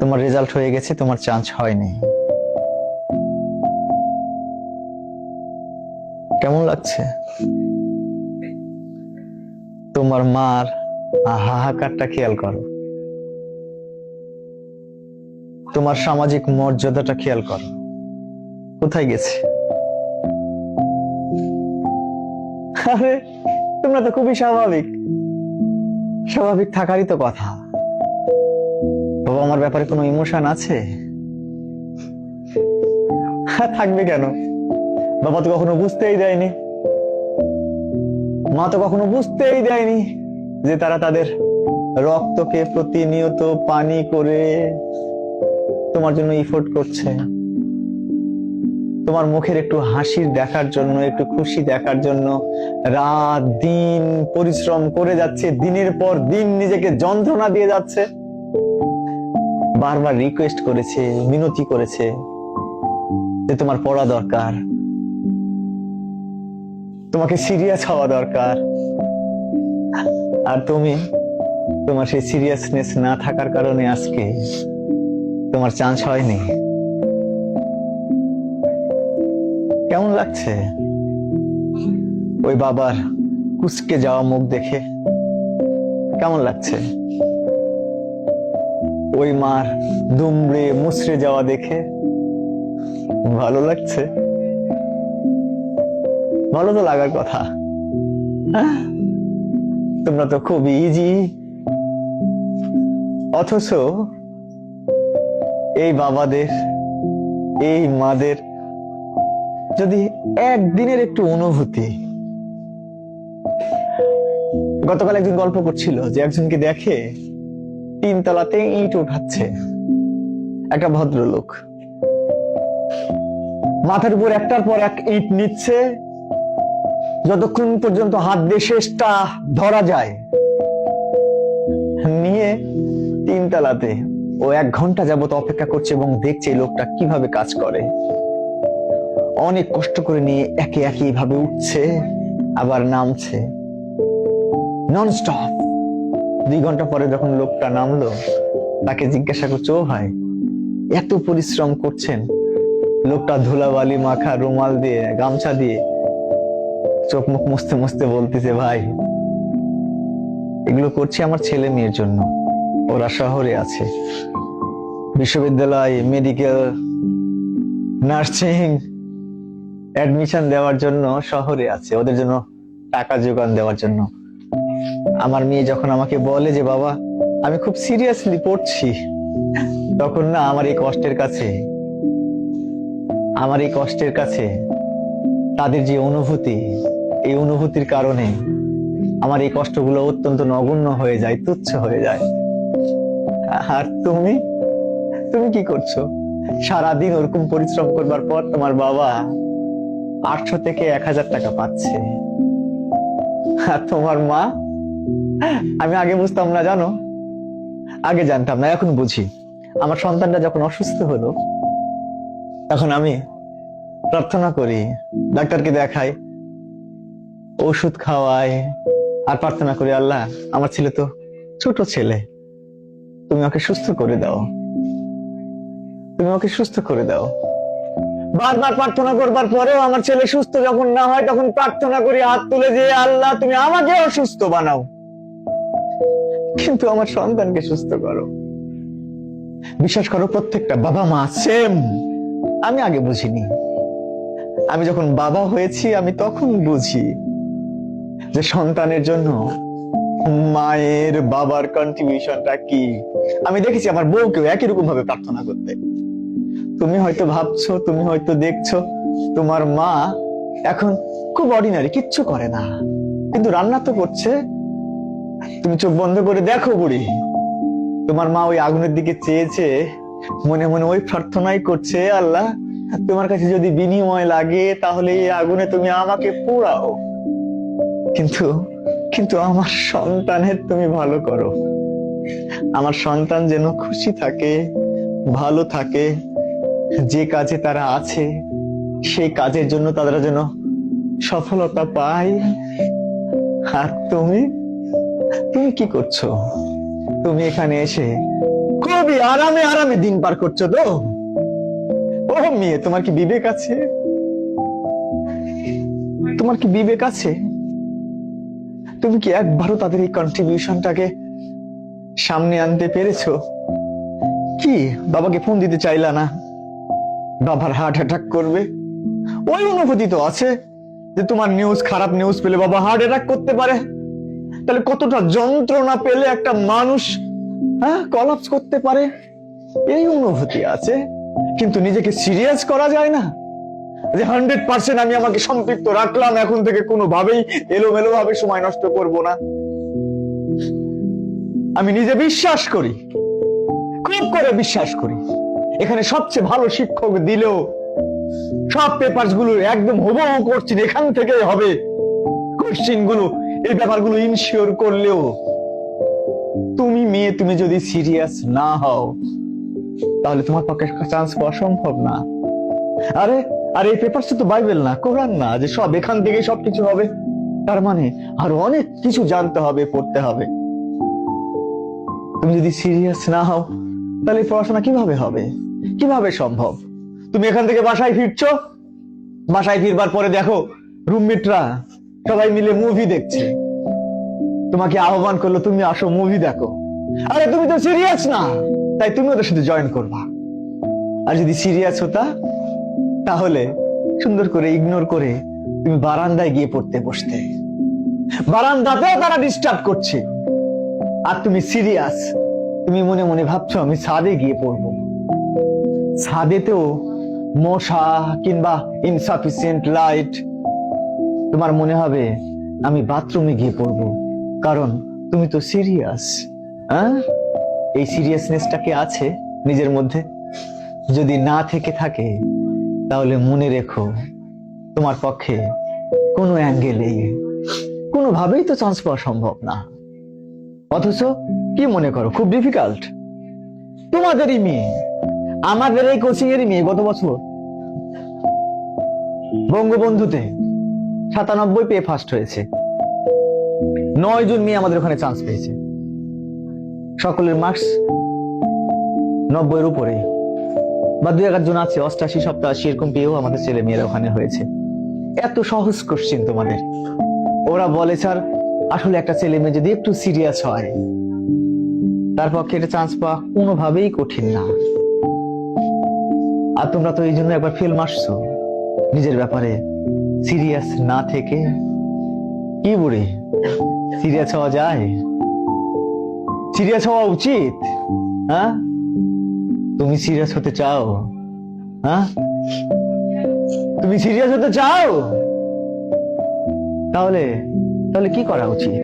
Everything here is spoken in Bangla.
তোমার রেজাল্ট হয়ে গেছে, তোমার চান্স হয়নি। কেমন লাগছে? তোমার মার হাহাকারটা খেয়াল করো, তোমার সামাজিক মর্যাদাটা খেয়াল করো, কোথায় গেছে? আরে তোমরা তো খুবই স্বাভাবিক, স্বাভাবিক থাকারই তো কথা। বাবা আমার ব্যাপারে কোনো ইমোশন আছে? থাকবে কেন? বাবা তো কখনো বুঝতেই দেয়নি, মা তো কখনো বুঝতেই দেয়নি যে তারা তাদের রক্তকে প্রতিনিয়ত পানি করে তোমার জন্য ইফোর্ট করছে, তোমার মুখের একটু হাসির দেখার জন্য, একটু খুশি দেখার জন্য রাত দিন পরিশ্রম করে যাচ্ছে, দিনের পর দিন নিজেকে যন্ত্রণা দিয়ে যাচ্ছে। বারবার রিকোয়েস্ট করেছে, মিনতি করেছে যে তোমার পড়া দরকার, তোমাকে সিরিয়াস হওয়া দরকার। আর তুমি, তোমার সেই সিরিয়াসনেস না থাকার কারণে আজকে তোমার চান্স হয়নি। কেমন লাগছে ওই বাবার কুঁচকে যাওয়া মুখ দেখে? কেমন লাগছে ওই মার দুমড়ে মুচড়ে যাওয়া দেখে? ভালো লাগছে? ভালো তো লাগার কথা। তোমরা তো খুব ইজি, অথচ এই বাবাদের, এই মাদের যদি একদিনের একটু অনুভূতি। গতকাল একজন গল্প করছিল যে একজনকে দেখে 3 তলাতে ইট উঠাচ্ছে একটা ভদ্রলোক, মাথার উপর একটার পর এক ইট নিচ্ছে, যতক্ষণ পর্যন্ত হাত দিয়ে শেষটা ধরা যায়, নিয়ে 3 তলাতে ও 1 ঘন্টা যাবত অপেক্ষা করছে এবং দেখছে এই লোকটা কিভাবে কাজ করে। অনেক কষ্ট করে নিয়ে একে একে এইভাবে উঠছে আবার নামছে নন স্টপ। 2 ঘন্টা পরে যখন লোকটা নামলো, তাকে জিজ্ঞাসা করছে, ও ভাই এত পরিশ্রম করছেন? লোকটা ধুলাবালি মাখা রুমাল দিয়ে, গামছা দিয়ে চোখ মুখ মুছতে মুছতে বলতেছে, ভাই এগুলো করছি আমার ছেলে মেয়ের জন্য, ওরা শহরে আছে, বিশ্ববিদ্যালয়, মেডিকেল, নার্সিং অ্যাডমিশন দেওয়ার জন্য শহরে আছে, ওদের জন্য টাকা যোগান দেওয়ার জন্য। আমার মেয়ে যখন আমাকে বলে যে বাবা আমি খুব সিরিয়াসলি পড়ছি, তখন না আমার এই কষ্টের কাছে তাদের যে অনুভূতি, এই অনুভূতির কারণে আমার এই কষ্টগুলো অত্যন্ত নগণ্য হয়ে যায়, তুচ্ছ হয়ে যায়। আর তুমি কি করছো? সারাদিন ওরকম পরিশ্রম করবার পর তোমার বাবা 800 থেকে 1000 টাকা পাচ্ছে, আর তোমার মা, আমি আগে বুঝতাম না জানো, আগে জানতাম না, এখন বুঝি। আমার সন্তানটা যখন অসুস্থ হলো, তখন আমি প্রার্থনা করি, ডাক্তারকে দেখাই, ওষুধ খাওয়াই, আর প্রার্থনা করি, আল্লাহ আমার ছেলে তো ছোট ছেলে, তুমি ওকে সুস্থ করে দাও, তুমি ওকে সুস্থ করে দাও। বারবার প্রার্থনা করবার পরেও আমার ছেলে সুস্থ যখন না হয়, তখন প্রার্থনা করি হাত তুলে যে আল্লাহ তুমি আমাকে অসুস্থ বানাও, কিন্তু আমার সন্তানকে সুস্থ করো। বিশ্বাস করো, প্রত্যেকটা বাবা মা সেম। আমি আগে বুঝিনি, আমি যখন বাবা হয়েছি আমি তখন বুঝি যে সন্তানের জন্য মায়ের, বাবার কন্ট্রিবিউশনটা কি। আমি দেখেছি আমার বউকেও একই রকম ভাবে প্রার্থনা করতে। তুমি হয়তো ভাবছো, তুমি হয়তো দেখছো তোমার মা এখন খুব অর্ডিনারি, কিচ্ছু করে না, কিন্তু রান্না তো করছে। তুমি চোখ বন্ধ করে দেখো বুড়ি, তোমার মা ওই আগুনের দিকে চেয়েছে, মনে মনে ওই প্রার্থনাই করছে, আল্লাহ তোমার কাছে যদি বিনিময় লাগে তাহলে এই আগুনে তুমি আমাকে পোড়াও, কিন্তু আমার সন্তানের তুমি ভালো করো, আমার সন্তান যেন খুশি থাকে, ভালো থাকে, যে কাজে তারা আছে সেই কাজের জন্য তারা যেন সফলতা পায়। আর তুমি কি করছো? তুমি এখানে এসে খুবই আরামে আরামে দিন পার করছো তো। ও মেয়ে, তোমার কি বিবেক আছে? তোমার কি বিবেক আছে? তুমি কি একবারও তাদের এই কন্ট্রিবিউশনটাকে সামনে আনতে পেরেছো? কি বাবাকে ফোন দিতে চাইলা না? বাবার হার্ট অ্যাটাক করবে, ওই অনুভূতি তো আছে যে তোমার নিউজ, খারাপ নিউজ পেলে বাবা হার্ট অ্যাটাক করতে পারে। তাহলে কতটা যন্ত্রণা পেলে একটা মানুষ কলাপস করতে পারে, এই অনুভূতি আছে। কিন্তু নিজেকে সিরিয়াস করা যায় না যে 100% আমি আমাকে সম্পৃক্ত রাখলাম, এখন থেকে কোনোভাবেই এলোমেলো ভাবে সময় নষ্ট করব না। আমি নিজে বিশ্বাস করি, খুব করে বিশ্বাস করি, এখানে সবচেয়ে ভালো শিক্ষক দিলেও সব পেপারস গুলো একদম হুবহু করছেন এখান থেকে হবে কোশ্চেন গুলো, এই ব্যাপারগুলো ইনশিওর করলেও তুমি মেয়ে, তুমি যদি সিরিয়াস না হও তাহলে তোমার পক্ষে চান্স পাওয়া সম্ভব না। আরে আর এই পেপারস তো বাইবেল না, কোরআন না যে সব এখান থেকে সবকিছু হবে। তার মানে আরো অনেক কিছু জানতে হবে, পড়তে হবে। তুমি যদি সিরিয়াস না হও তাহলে পড়াশোনা কিভাবে হবে, কিভাবে সম্ভব? তুমি এখান থেকে বাসায় ফিরছো, বাসায় ফিরবার পরে দেখো রুমমেটরা সবাই মিলে মুভি দেখছে, তোমাকে আহ্বান করলো তুমি আসো মুভি দেখো। আরে তুমি তো সিরিয়াস না, তাই তুমি ওদের সাথে জয়েন করবা। আর যদি সিরিয়াস হতা তাহলে সুন্দর করে ইগনোর করে তুমি বারান্দায় গিয়ে পড়তে বসতে। বারান্দাতেও তারা ডিস্টার্ব করছে আর তুমি সিরিয়াস, তুমি মনে মনে ভাবছো আমি ছাদে গিয়ে পড়বো। ছাদেতেও মশা কিংবা ইনসাফিসিয়েন্ট লাইট, তোমার মনে হবে আমি বাথরুমে গিয়ে পড়বো, কারণ তুমি তো সিরিয়াস। এই সিরিয়াসনেসটা কি আছে নিজের মধ্যে? যদি না থেকে থাকে তাহলে মনে রেখো তোমার পক্ষে কোনো অ্যাঙ্গেলেই কোনোভাবেই তো চান্স পাওয়া সম্ভব না। অথচ কি মনে করো খুব ডিফিকাল্ট? তোমাদেরই মেয়ে, আমাদের এই কোচিং এরই মেয়ে গত বছর বঙ্গবন্ধুতে 97 পেয়ে ফার্স্ট হয়েছে। 9 জন মেয়ে আমাদের ওখানে চান্স পেয়েছে, সকলের মার্কস 90-এর উপরে, বা 2-1 জন আছে 88, 87 এরকম পেয়েও আমাদের ছেলে মেয়েরা ওখানে হয়েছে। এত সহজ কোশ্চেন তোমাদের। ওরা বলে স্যার আসলে একটা ছেলে মেয়ে যদি একটু সিরিয়াস হয় তার পক্ষে এটা চান্স পাওয়া কোনোভাবেই কঠিন না। আর তোমরা তো এই জন্য একবার ফেল মারছো নিজের ব্যাপারে সিরিয়াস না থেকে। কি বুড়ি, সিরিয়াস হওয়া যায়? সিরিয়াস হওয়া উচিত। তুমি সিরিয়াস হতে চাও? তুমি সিরিয়াস হতে চাও? তাহলে তাহলে কি করা উচিত?